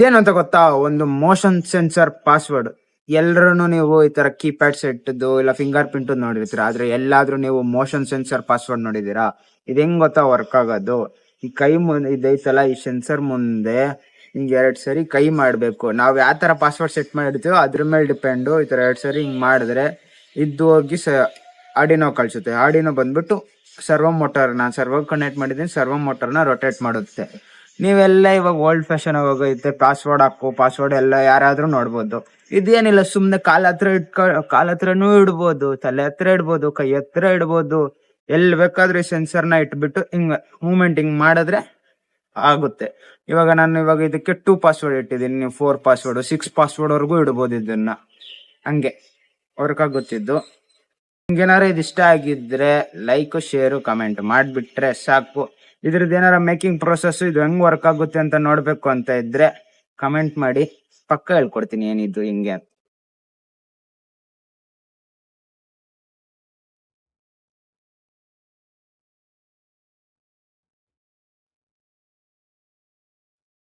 ಏನು ಅಂತ ಗೊತ್ತಾ, ಒಂದು ಮೋಷನ್ ಸೆನ್ಸರ್ ಪಾಸ್ವರ್ಡ್. ಎಲ್ರು ನೀವು ಈ ತರ ಕೀಪ್ಯಾಡ್ ಸೆಟ್ದು ಇಲ್ಲ ಫಿಂಗರ್ ಪ್ರಿಂಟ್ ನೋಡಿರ್ತೀರಾ, ಆದ್ರೆ ಎಲ್ಲಾದ್ರೂ ನೀವು ಮೋಷನ್ ಸೆನ್ಸರ್ ಪಾಸ್ವರ್ಡ್ ನೋಡಿದೀರಾ? ಇದು ಹೆಂಗ್ ಗೊತ್ತಾ ವರ್ಕ್ ಆಗೋದು? ಈ ಕೈ ಮುಂದೆ ಇದೈತಲ್ಲ, ಈ ಸೆನ್ಸರ್ ಮುಂದೆ ಹಿಂಗ್ 2 ಸರಿ ಕೈ ಮಾಡ್ಬೇಕು. ನಾವ್ ಯಾವ ತರ ಪಾಸ್ವರ್ಡ್ ಸೆಟ್ ಮಾಡಿರ್ತೀವೋ ಅದ್ರ ಮೇಲೆ ಡಿಪೆಂಡು. ಈ ತರ 2 ಸರಿ ಹಿಂಗ್ ಮಾಡಿದ್ರೆ ಇದ್ದು ಹೋಗಿ ಆಡಿನೋ ಕಳ್ಸುತ್ತೆ. ಆಡಿನೋ ಬಂದ್ಬಿಟ್ಟು ಸರ್ವೋ ಮೋಟರ್, ನಾನು ಸರ್ವೋ ಕನೆಕ್ಟ್ ಮಾಡಿದ್ದೀನಿ, ಸರ್ವೋ ಮೋಟರ್ನ ರೊಟೇಟ್ ಮಾಡುತ್ತೆ. ನೀವೆಲ್ಲ ಇವಾಗ ಓಲ್ಡ್ ಫ್ಯಾಷನ್ ಹೋಗೈತೆ, ಪಾಸ್ವರ್ಡ್ ಹಾಕು ಪಾಸ್ವರ್ಡ್ ಎಲ್ಲ ಯಾರಾದ್ರೂ ನೋಡ್ಬೋದು. ಇದೇನಿಲ್ಲ, ಸುಮ್ನೆ ಕಾಲ್ ಹತ್ರನೂ ಇಡ್ಬೋದು, ತಲೆ ಹತ್ರ ಇಡ್ಬೋದು, ಕೈ ಹತ್ರ ಇಡ್ಬೋದು, ಎಲ್ಲಿ ಬೇಕಾದ್ರೂ ಈ ಸೆನ್ಸರ್ನ ಇಟ್ಬಿಟ್ಟು ಹಿಂಗ್ ಮೂವ್ಮೆಂಟ್ ಹಿಂಗ್ ಮಾಡಿದ್ರೆ ಆಗುತ್ತೆ. ಇವಾಗ ಇದಕ್ಕೆ 2 ಪಾಸ್ವರ್ಡ್ ಇಟ್ಟಿದ್ದೀನಿ, ನೀವು 4 ಪಾಸ್ವರ್ಡ್ 6 ಪಾಸ್ವರ್ಡ್ ವರ್ಗೂ ಇಡ್ಬೋದು. ಇದನ್ನ ಹಂಗೆ ವರ್ಕ್ ಆಗುತ್ತಿದ್ದು. ನಿಮ್ಗೇನಾರು ಇದು ಇಷ್ಟ ಆಗಿದ್ರೆ ಲೈಕ್ ಶೇರು ಕಮೆಂಟ್ ಮಾಡ್ಬಿಟ್ರೆ ಸಾಕು. ಇದ್ರದ್ದು ಏನಾರ ಮೇಕಿಂಗ್ ಪ್ರೊಸೆಸ್, ಇದು ಹೆಂಗ್ ವರ್ಕ್ ಆಗುತ್ತೆ ಅಂತ ನೋಡ್ಬೇಕು ಅಂತ ಇದ್ರೆ ಕಮೆಂಟ್ ಮಾಡಿ, ಪಕ್ಕ ಹೇಳ್ಕೊಡ್ತೀನಿ ಏನಿದ್ದು ಹಿಂಗೆ.